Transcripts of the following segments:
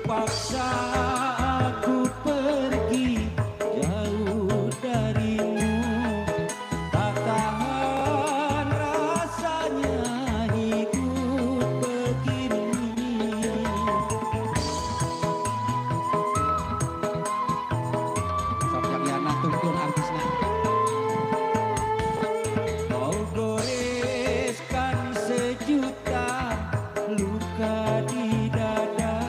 Terpaksa aku pergi jauh darimu, tak tahan rasanya hidup begini. Sok Cagliana tuntun artisnya. Kau goreskan sejuta luka di dada,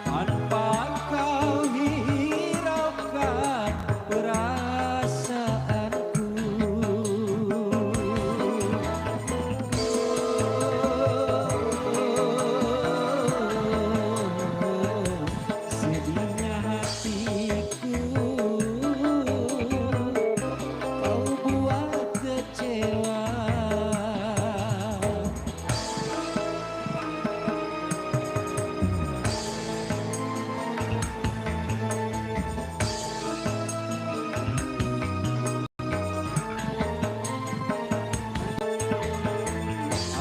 tanpa kau hiraukan perasaanku. Sedihnya hatiku kau buat kecewa.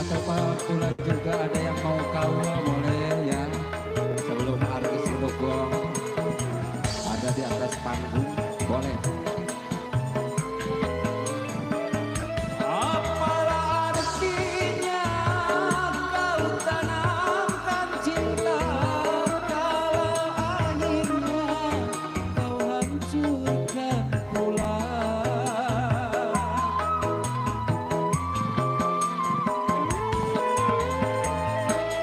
Atau pula juga ada yang mau kau boleh ya, sebelum artis Bogor ada di atas panggung boleh. Apalah artinya kau tanamkan cinta kalau akhirnya kau hancurkan pula.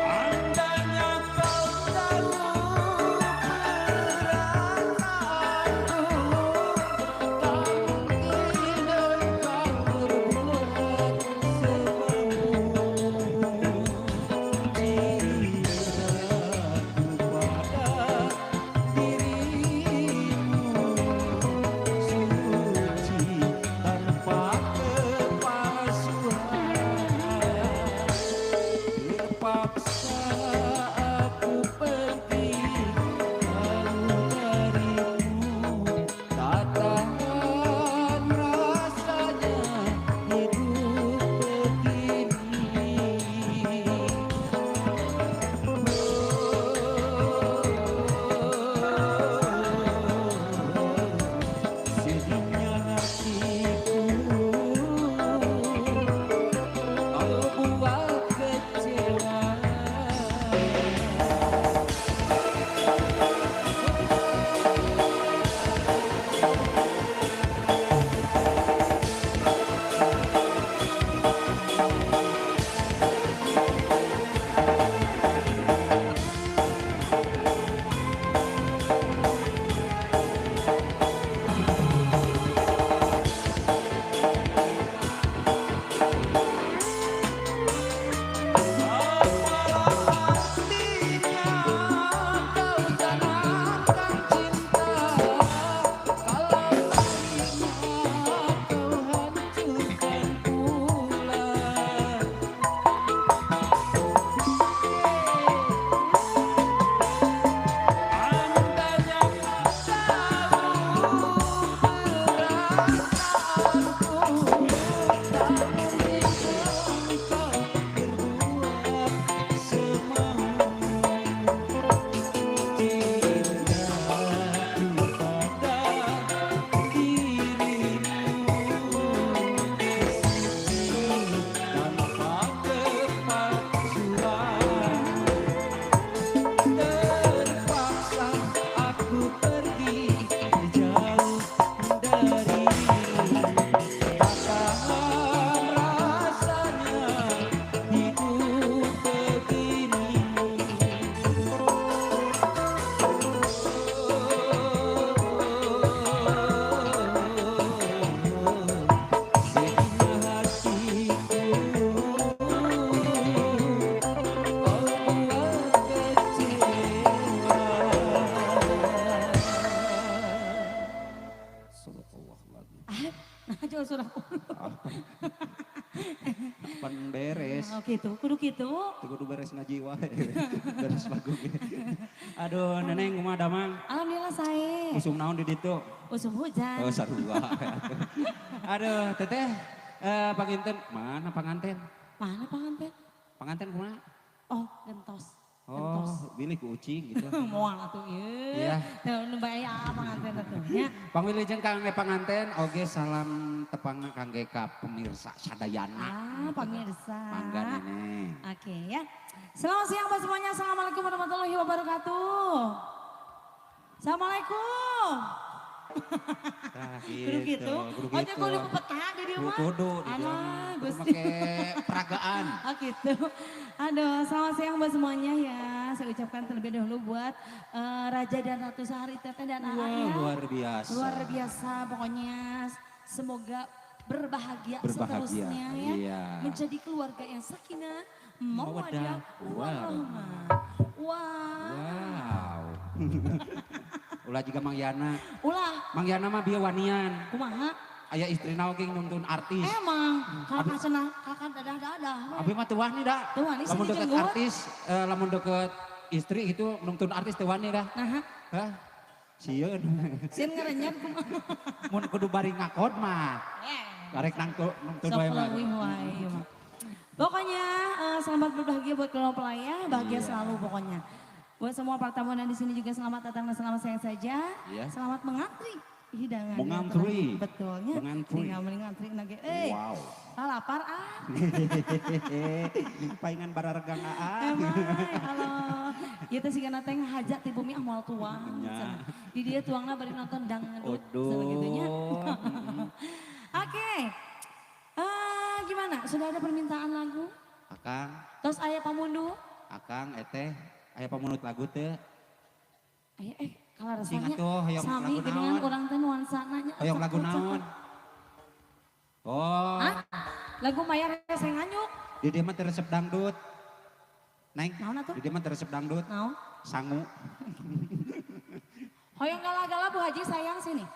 Andainya kau tahu perasaanku, tak mungkin engkau berbuat semau. Cintaku pada dirimu suci tanpa kepalsuan. Terpaksa aku pergi jauh darimu, tak tahan rasanya hidup begini. Sedihnya hatiku kau buat kecewa. Apalah artinya kau tanamkan cinta kalau akhirnya kau hancurkan pula. Andainya kau tahu perasaanku, tak mungkin engkau berbuat semau. Cintaku pada dirimu suci tanpa kepalsuan. Terpaksa aku pergi jauh darimu, tak tahan rasanya hidup begini. Sedihnya hatiku kau buat kecewa. Subhanallah. Nah, jual surah. Pan beres. Oh gitu, kudu gitu. Kudu beres ngaji wae. Beres lagu ge. Aduh, Neneng kumaha damang? Alhamdulillah saya. Usum naon di ditu? Usum hujan. Oh, sarua. Aduh, Teteh, panginten mana panganten? Mana pengantin? Panganten kumaha? Oh, gentos. Oh, pilih ku ucing gitu. Moal atuh ieu. Iya. Teu nu bae panganten atuh nya. Pangwilujeng kangge panganten, oge salam tepang kangge ka pemirsa sadayana. Pemirsa. Mangga Nene. Oke ya. Selamat siang buat semuanya. Assalamualaikum warahmatullahi wabarakatuh. Assalamualaikum. Nah, Kudu gitu. Oh, nya kudu pepetah di dieu mah. Kudu di dieu Alah, mah. Kudu Gusti. make peragaan. Oh gitu. Aduh, selamat siang buat semuanya ya. Saya ucapkan terlebih dahulu buat Raja dan Ratu Sahari Teteh dan Aa ya. Luar biasa. Luar biasa pokoknya. Semoga berbahagia, Berbahagia, seterusnya ya. iya. Menjadi keluarga yang sakinah, Mawaddah, mawaddah, warahmah. Wow. Wow. Ulah juga Mang Yana. Ulah, Mang Yana mah bieu wanian. kumaha? Aya istrina oge nuntun artis. Emang, kakak cenah, kakak dadah-dadah. Abi mah teu wani dah. Teu wani, Lamun sedikit deket gua. artis, lamun deket istri itu nuntun artis teu wani dah. Nah, Hah? Sieun. sieun ngarenyet kumaha? Mun kudu bari ngakod mah. Karek nuntun Sok wae mah. leuwih wae ieu mah. Pokoknya selamat berbahagia buat keluarga pelaya, bahagia Iya. selalu pokoknya. Buat semua para tamu dan di sini juga selamat datang dan selamat sayang saja. Iya. Selamat mengantri hidangan. Mengantri. Betulnya. Mengantri. Tinggal mengantri nage. Wow. Lapar ah. Paingan bararegang aa. Emang, halo. Ieu teh sigana teh ngahajat ti bumi ah moal tuang. Nya. cenah. Di dia tuangna bari nonton dangdut. Aduh. cenah gitu nya. Oke. Gimana? Sudah ada permintaan lagu? Akang, Tos aya pamundu? akang eteh aya pamunut lagu teu. Aya kalau Sing rasanya atuh, hoyong sami lagu dengan naon? orang teh nuansana nya. Hoyong lagu naon? Oh, Hah? Lagu Mayar Rese Nganyuk. di dieu mah teu resep dangdut. Neng, Naon atuh? di dieu mah teu resep dangdut. Naon? Sangu. Hoyong gala-gala Bu Haji sayang sini.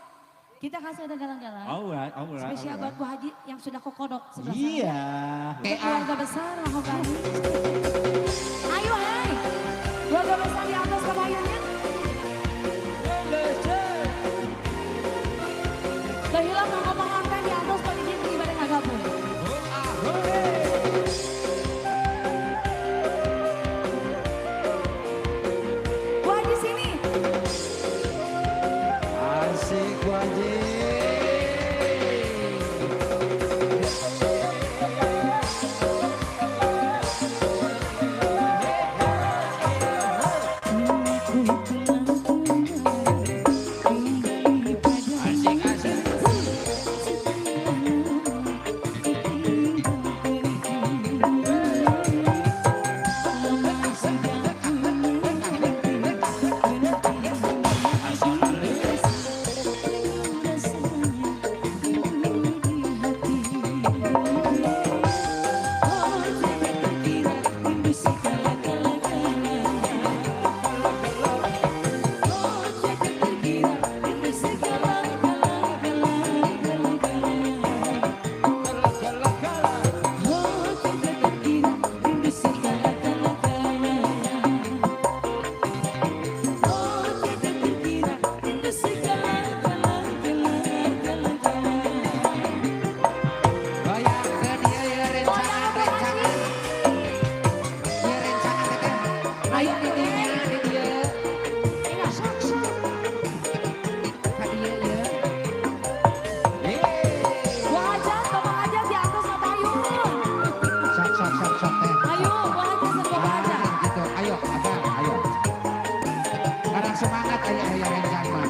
Kita kasih ada gala-gala. Alright. Spesial buat Bu Haji yang sudah kokodok sebelah Iya. sana. Untuk keluarga besar Mahogani. Ayo hai. Keluarga besar di atas kabayanya. Kehilang ngomong-ngomong di atas paling gitu ibadah ngagabung. Bu Haji sini. Asik wajib. Asik asik. Bayangkeun ieu ya rencangan-rencangan. Ieu rencangan teh aya di dieu di dieu. Sok-sok. Ka dieu ieu. Bu Hajat, Bapak Hajat di atas apa ayo. Sok teh. Ayo, Bu Hajat sama Bapak Hajat. Gitu. Ayo, abang, ayo. Sekarang semangat aya rencangan.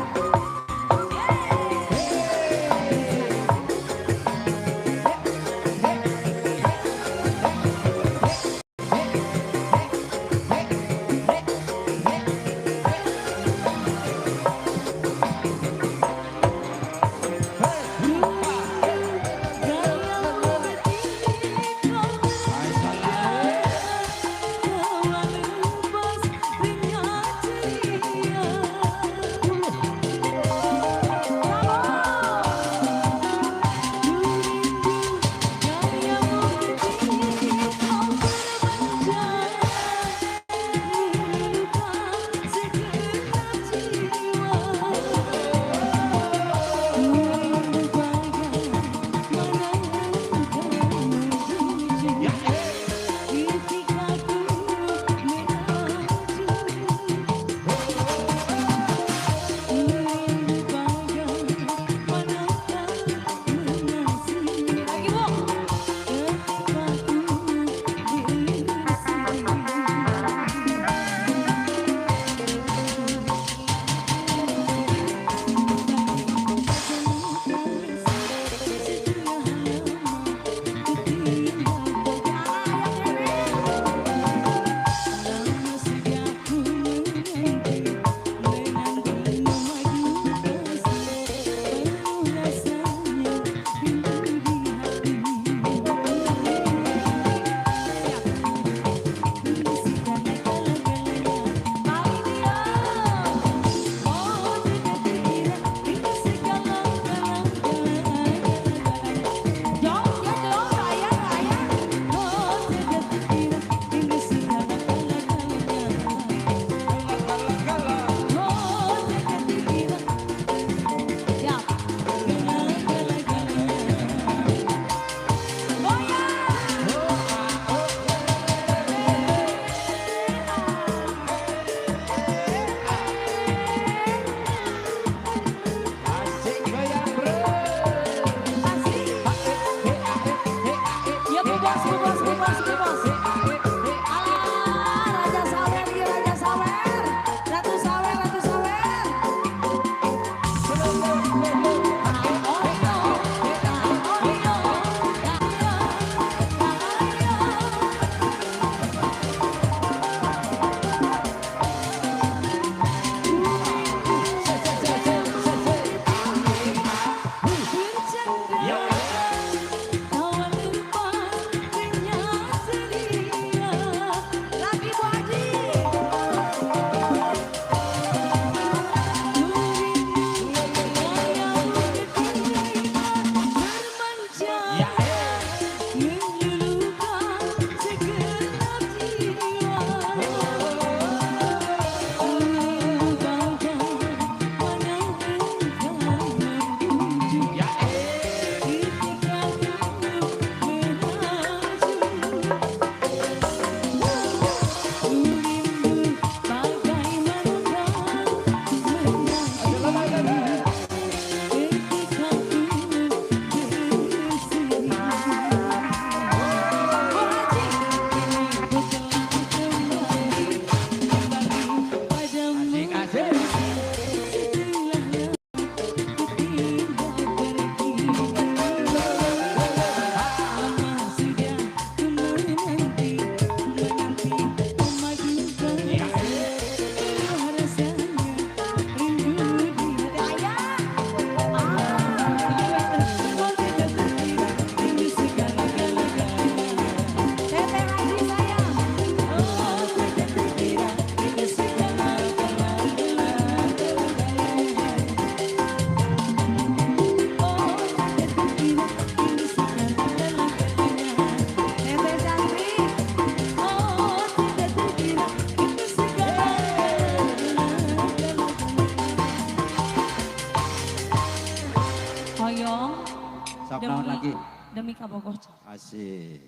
Sok naon lagi? Demi kabogoh. Asik.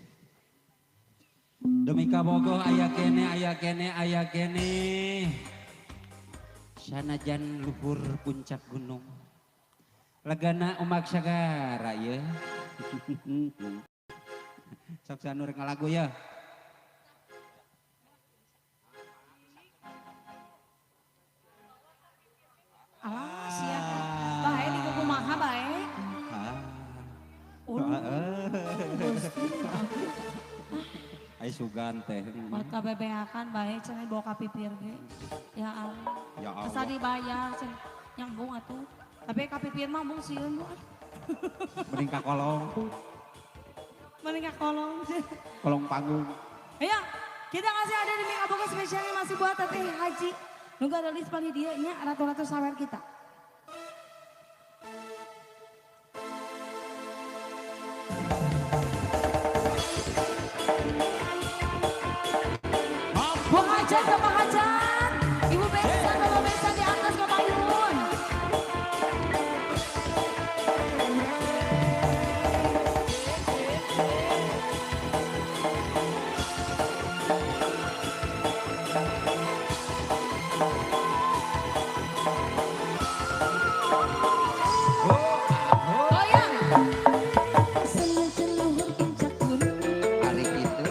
Demi kabogoh aya kene, aya kene, aya kene. Sanajan luhur puncak gunung. Legana umak sagara ya. Sok sanur ngalagu ya. Alah, sia. Bae di kumaha bae. Ai sugan teh. Buat kabebeakan bae cenah bawa ka pipir ge. Ya Allah. Ya Allah. Asa dibayar cenah nyambung atuh. Tapi ka pipir mah mung sieun bu. Mending ka kolong, Mending ka kolong. kolong panggung. Ayo, kita ngasih ada di Mika Boga spesialnya masih buat Teteh Haji. Nunggu ada list paling dia nya ratu-ratu sawer kita. Bung Hajat, Bapak Hajat. Ibu Besan, Bapak Besan di atas ke payun. Goyang. Ari gitu.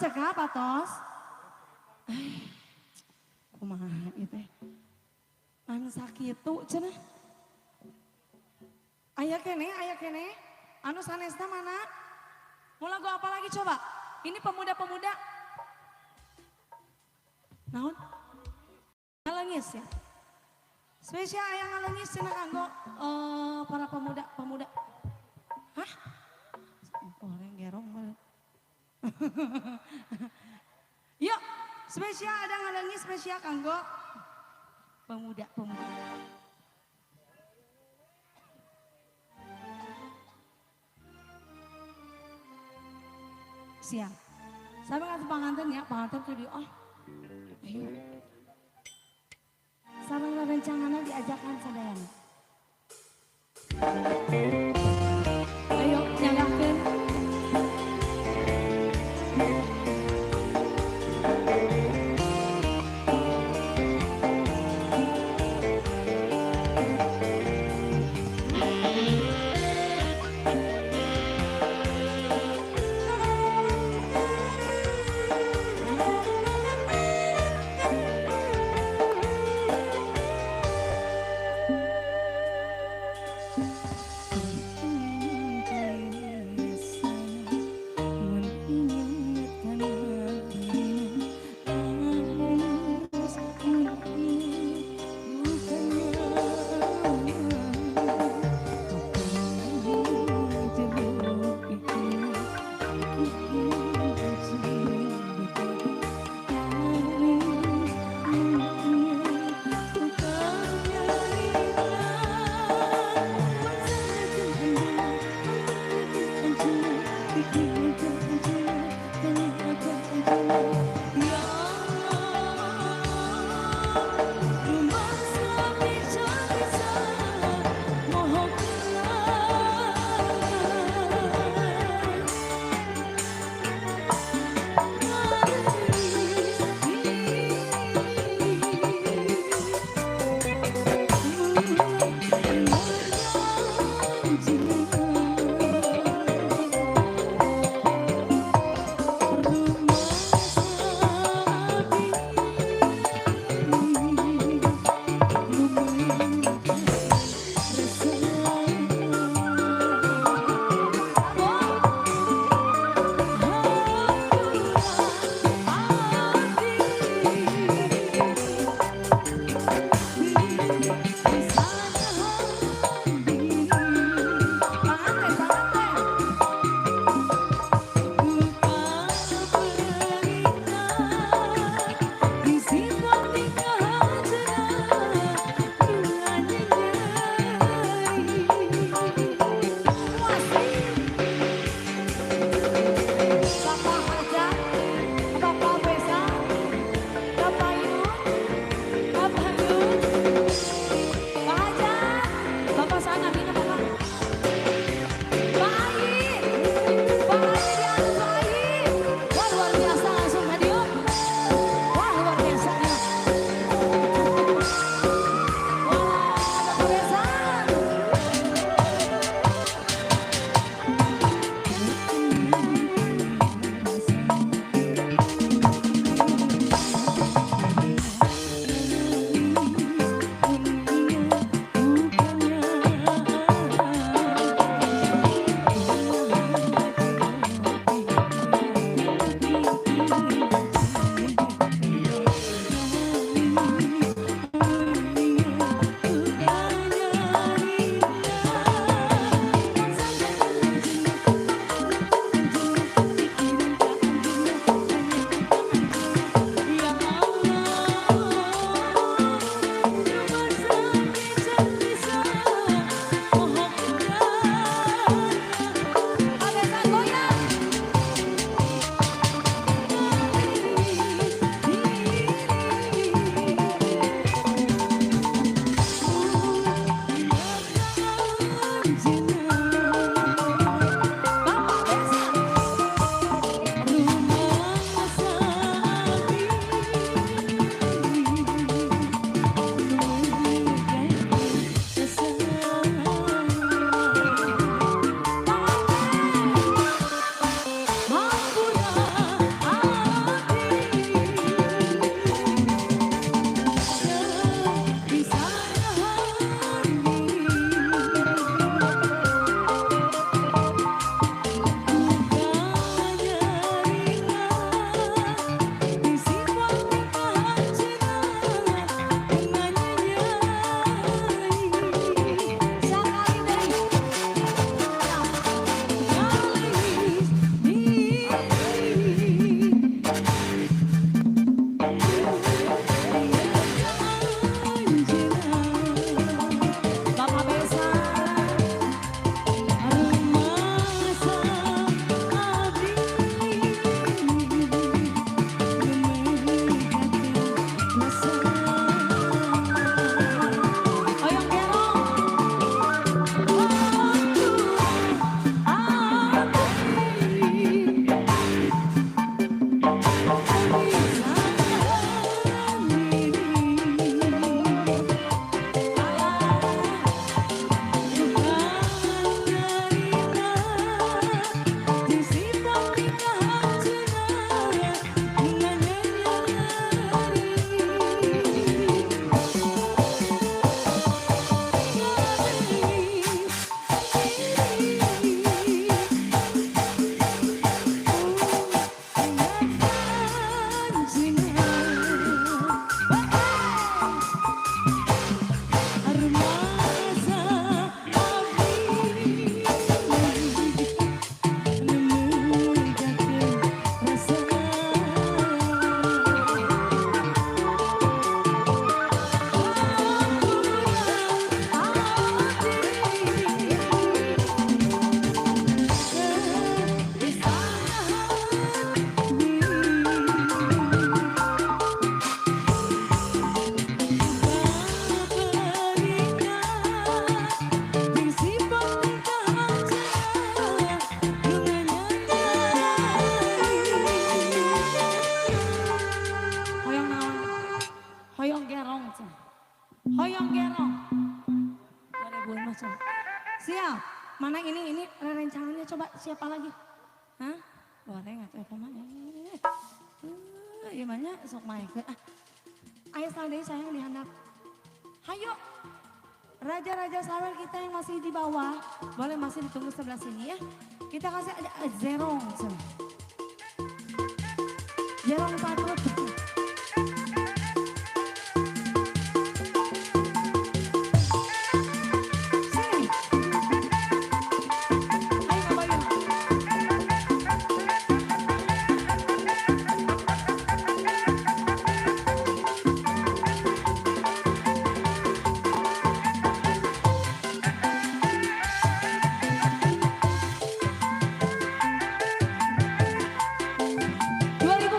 cekap atos. Kumaha itu. Anu sakitu cenah. Aya kene. Anu sanesna mana? Mau lagu apa lagi coba? Ini pemuda-pemuda. Naon? Ngalengis ya? Spesial yang ngalengis cenah kanggo para pemuda. Hah? Orang gerong banget. Yuk, spesial ada ngalengis spesial kanggo pemuda. Siap. Saya ngasih panganten ya, panganten tuh di Ayo. Sarang rencangannya diajakkan sadayana. Ayo, nyalakan. Siap. Mana ini rencananya coba siapa lagi? Hah? Boleh nggak tuh pemain? Gimana sok main ke? Ayo deh sayang dihandap. Hayo. Raja-raja sawer kita yang masih di bawah, boleh masih ditunggu sebelah sini ya. Kita kasih ada zerong. Zerong patut.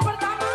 Pertama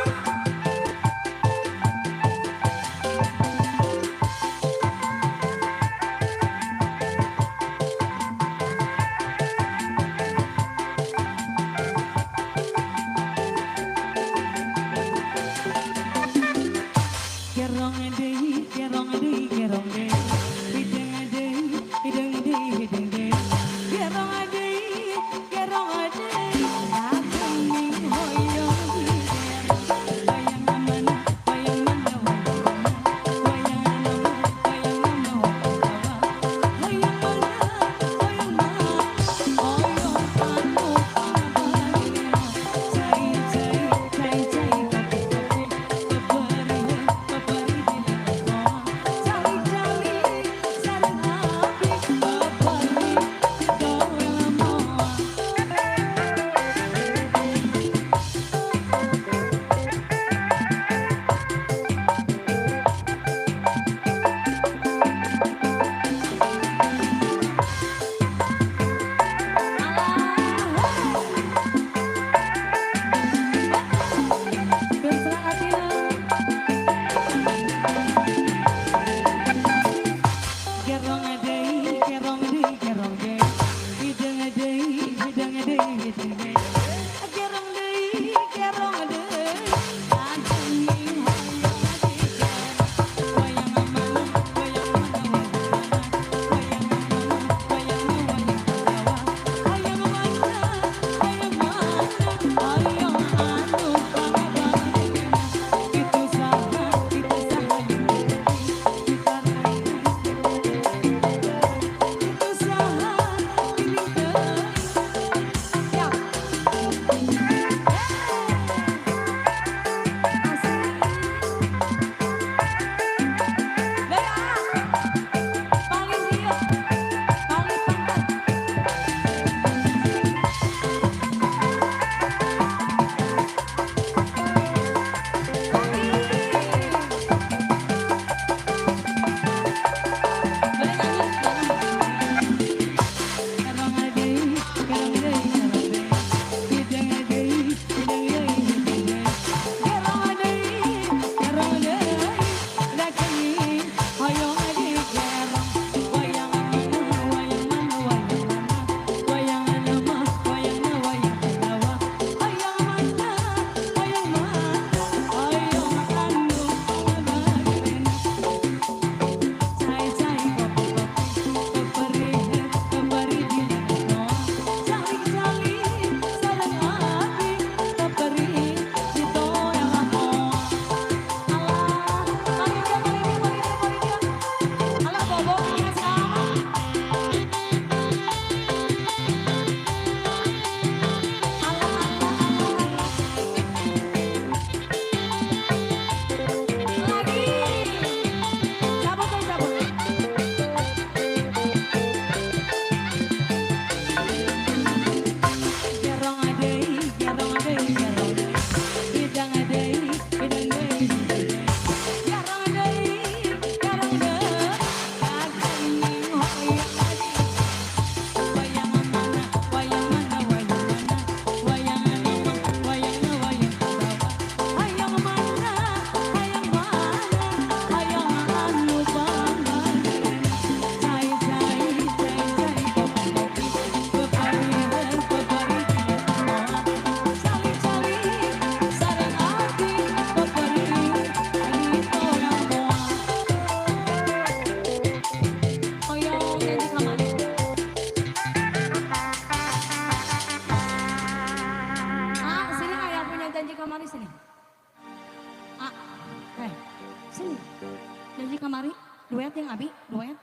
di kamari, duet yang Abi, duet.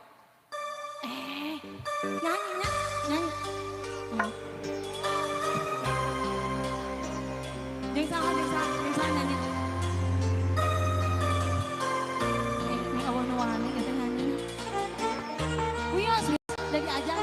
Nyanyi, nyanyi. Jeung saha nyanyi. Ini awan wani eta nyanyi. Wios dari ajang.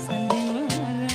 Sandiwara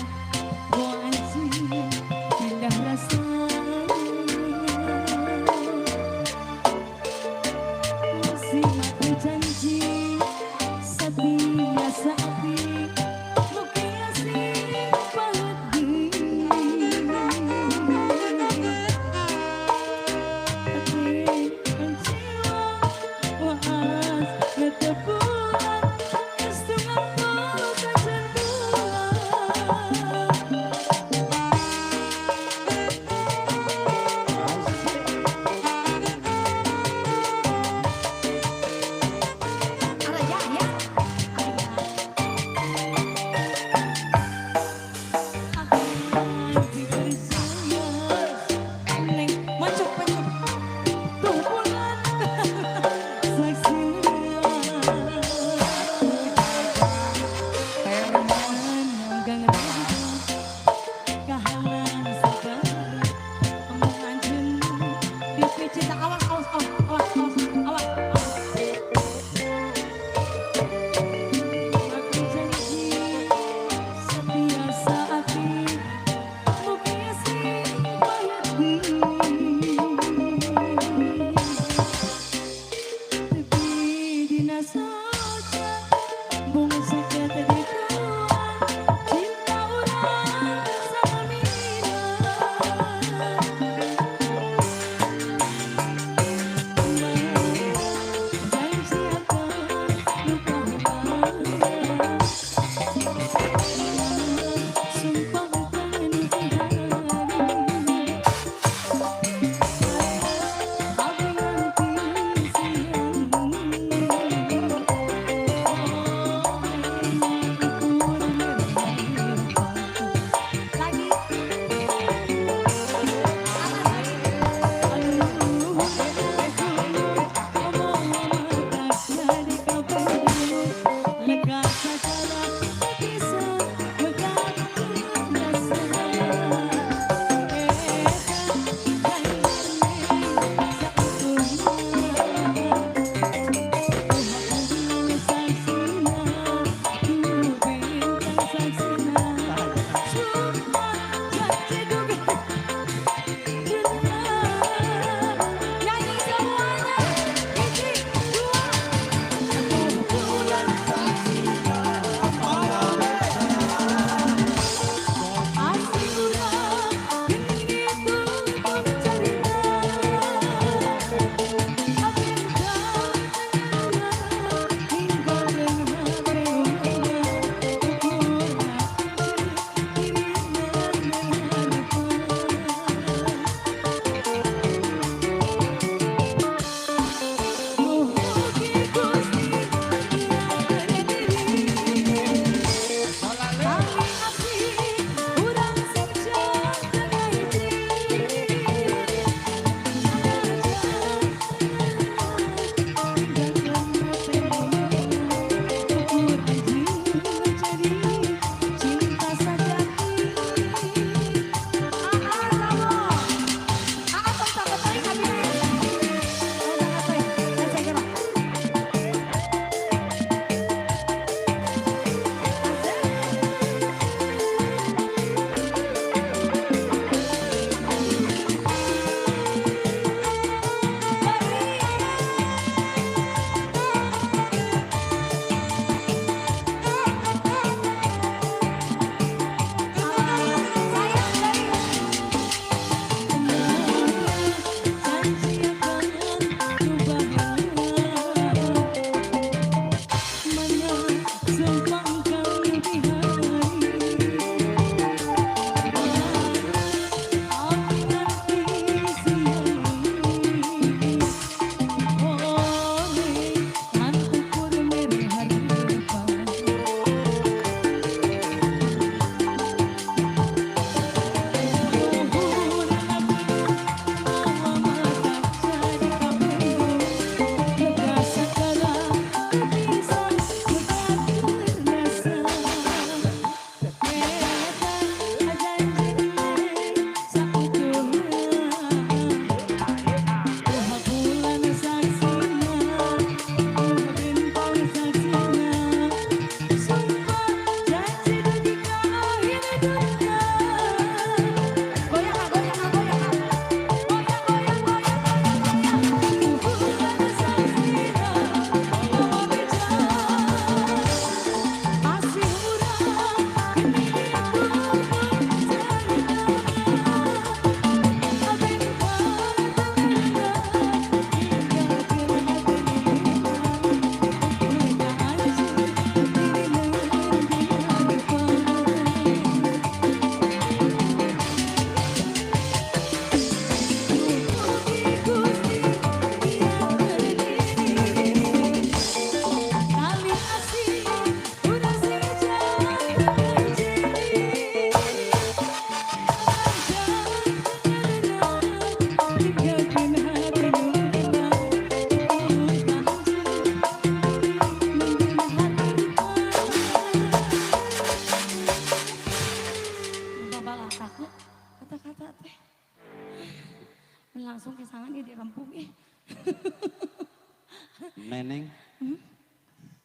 Neneng.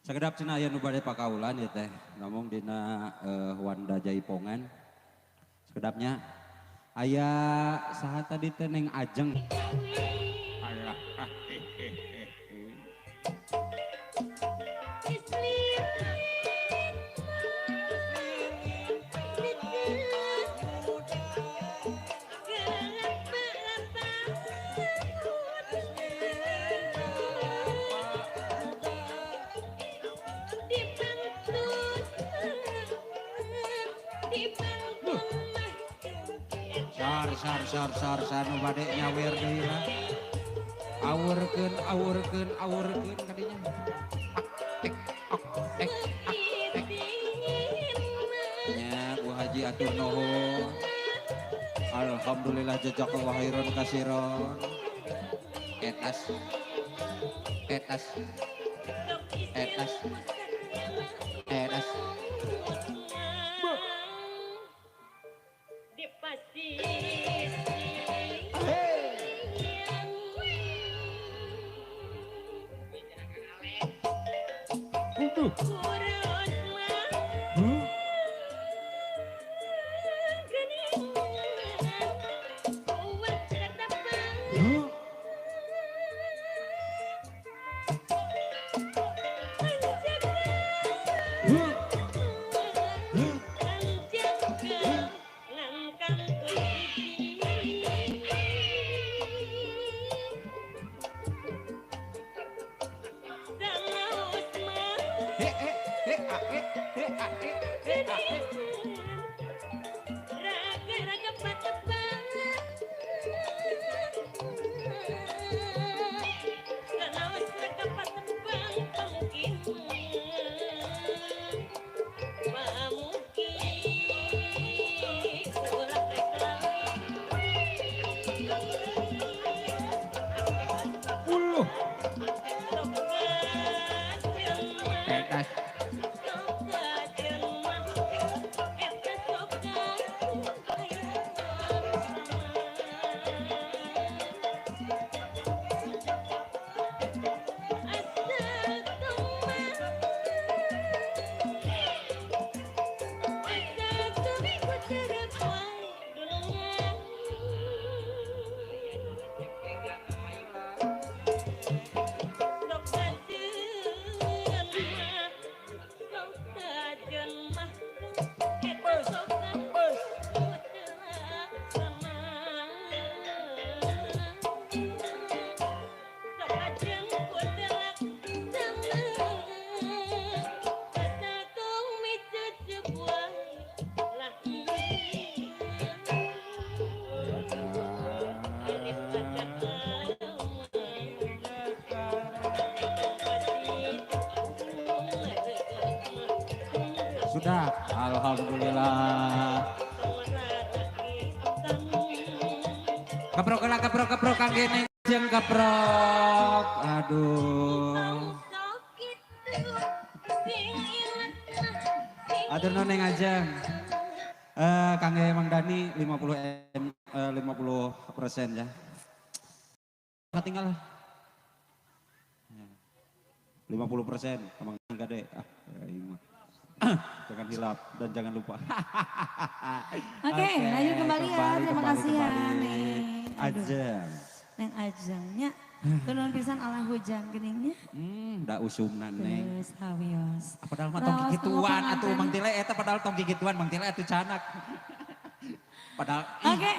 Sakedap cenah aya nu bade pakaulan ieu teh. Ngomong dina Wanda Jaipongan. Sakedapnya aya saha tadi teh Neng Ajeng. Alah. Sar nu bade nyawer deui lah. Aurkeun kadinya. Nya Bu Haji atur nuhun. Alhamdulillah jazakallahu khairan kasiron. Etas. Sudah, alhamdulillah. Keprok kang gini jeung keprok. Aduh. Atur noneng aja. Kangge Mang Dani 50% ya. Tinggal 50%, Mang Gade. Jangan hilap dan jangan lupa. Oke, lanjut kembali ya. Terima kasih ya, Neng. Ajeng. Neng Ajengnya. Turun pisan ala hujan geningnya. Da usumna Neng. Terus hawios. Padahal mah tong gigituan atuh Mang Tile eta padahal tong gigituan Mang Tile atuh canak. Padahal Oke.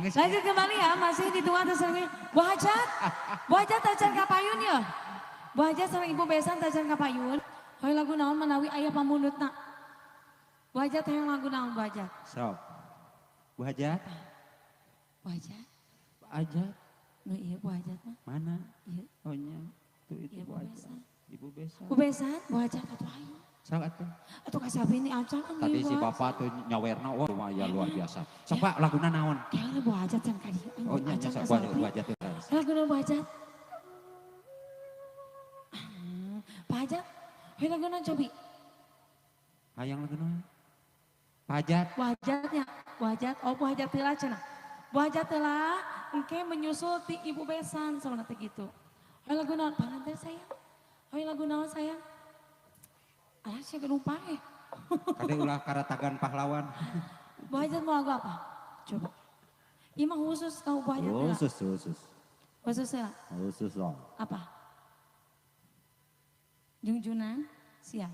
Lanjut kembali ya, masih di tuan tersebut. Bu Hajat tajan kapayun ya. Bu Hajat sama Ibu Besan tajan kapayun. Hoy lagu naon manawi aya pamundutna. Bu Hajat yang lagu naon Bu Hajat? Sok. Bu Hajat. Bu Hajat. Bu Hajat. Nu iya Bu Hajat mah. Mana? Iya. Oh nya. Tuh itu Iya, Bu Bu Hajat. Besan. Ibu Besan. Bu Besan, Bu Hajat atuh ayo. Sok atuh. Atuh kasabi ini acan kan Tadi si Bapak tuh nyawerna wah luar biasa. Sok Pak laguna naon? Kayaknya Bu Hajat can kadi. Oh nya sok Bu Hajat teh. Lagu naon Bu Hajat? Pak Hajat, hoy lagu naon cobi? Hayang laguna. Pak Hajat. Bu Hajatnya, Bu Hajat, oh Bu Hajat telah cenah. Bu Hajat telah engke menyusul ti Ibu Besan sama nanti gitu. Hoy lagu naon? Panganten sayang. Hoy lagu naon sayang? Ah, saya lupa ya. Kade ulah karatagan pahlawan. Bu Hajat mau lagu apa? Coba. Imah khusus kau Bu Hajat enggak? Khusus. Khusus ya? Khusus dong. Apa? Junjunan? Siap.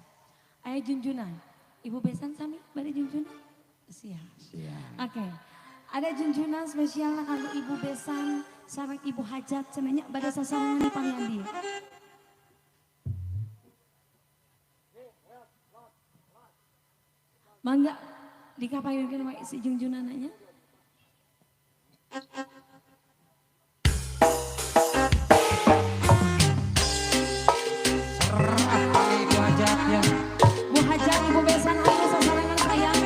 Ayah junjunan. Ibu besan sami bari junjunan? Siap. Siap. Oke. Ada junjunan spesial kanggo ibu besan sareng ibu hajat cenanya bade sasarangan di pamiandi. Mangga dikapayunkeun wae si junjunananya. Ibu hajat ya. Bu hajat ibu besan ayo sasarangan sayang.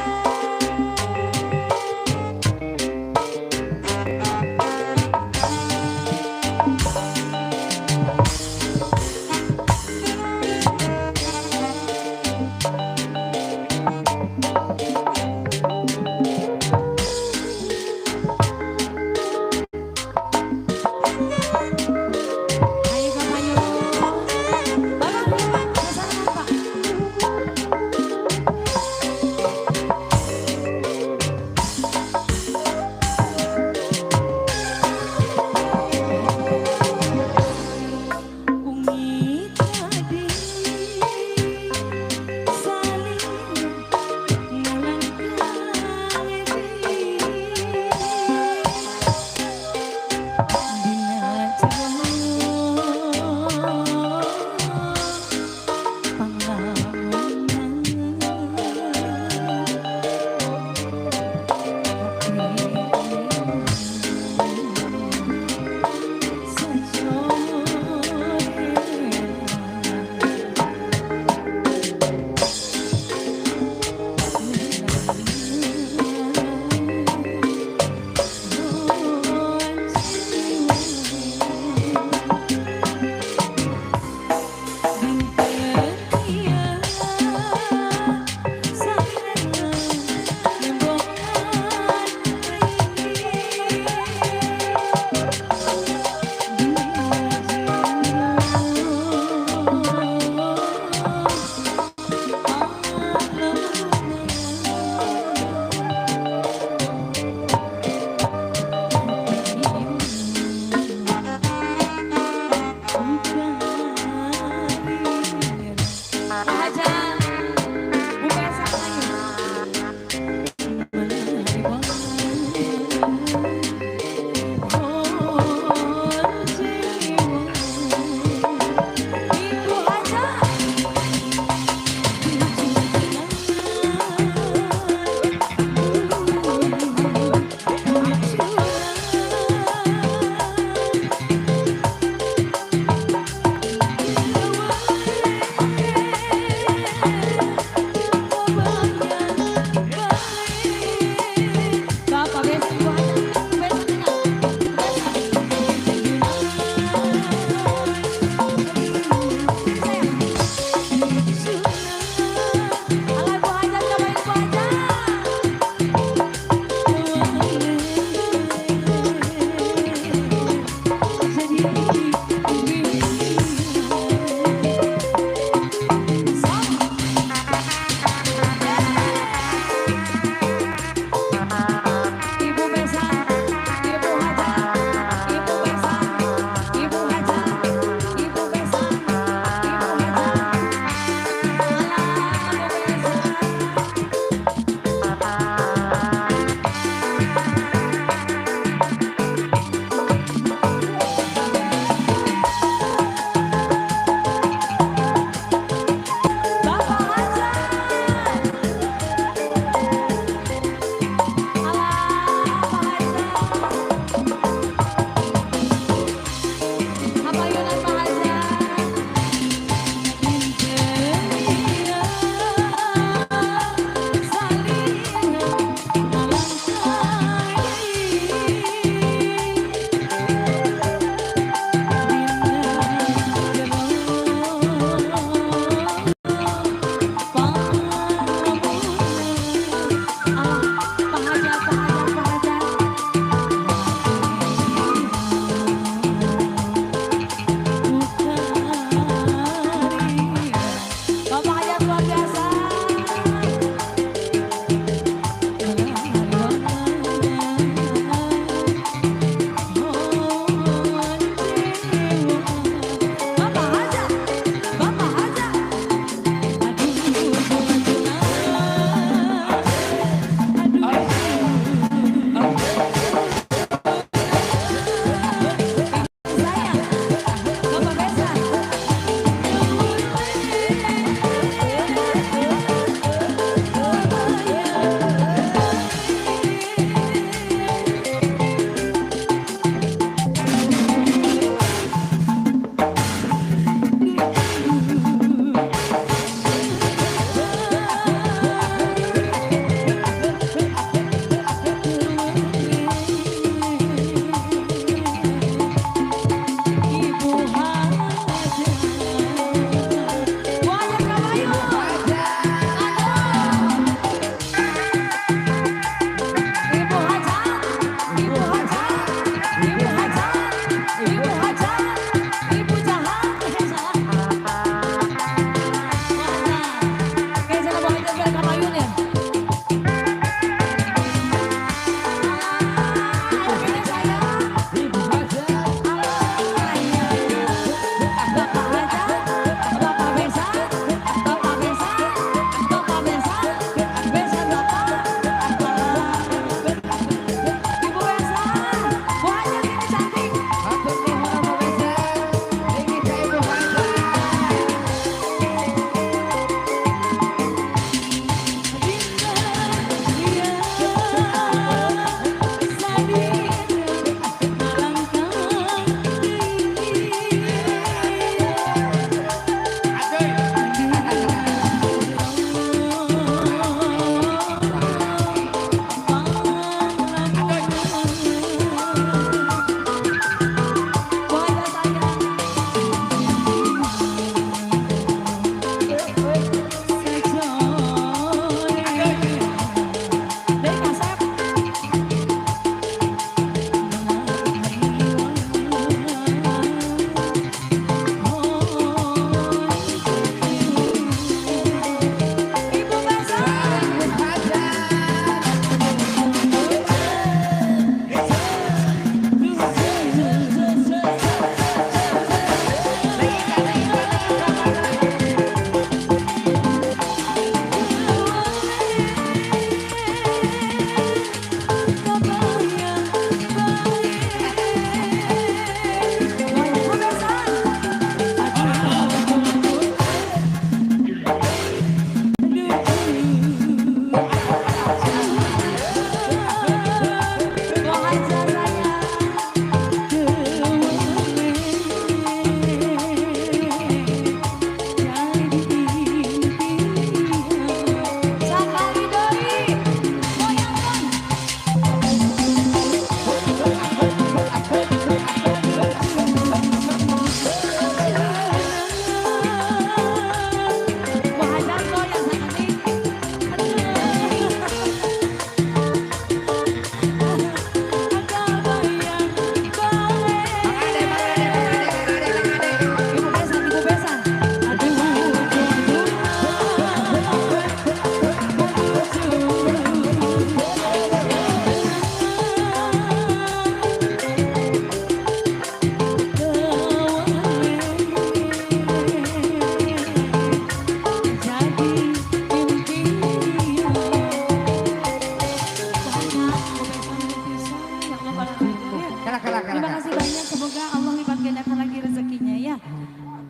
Terima kasih banyak, semoga Allah lipat gandakan lagi rezekinya ya.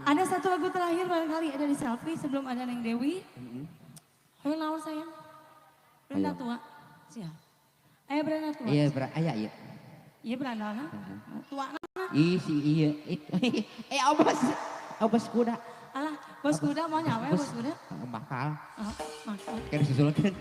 Ada satu lagu terakhir barangkali ada di selfie sebelum ada Neng Dewi. Ayo naon sayang. Beranda tua. Siap. Ayo beranda tua. Iya, aya iya. Iya beranda na. Tua na. Iya. Obas. Obas kuda. Alah, bos kuda mau nyawa bos kuda. Bakal. Oh, maksud. Kan susulkeun.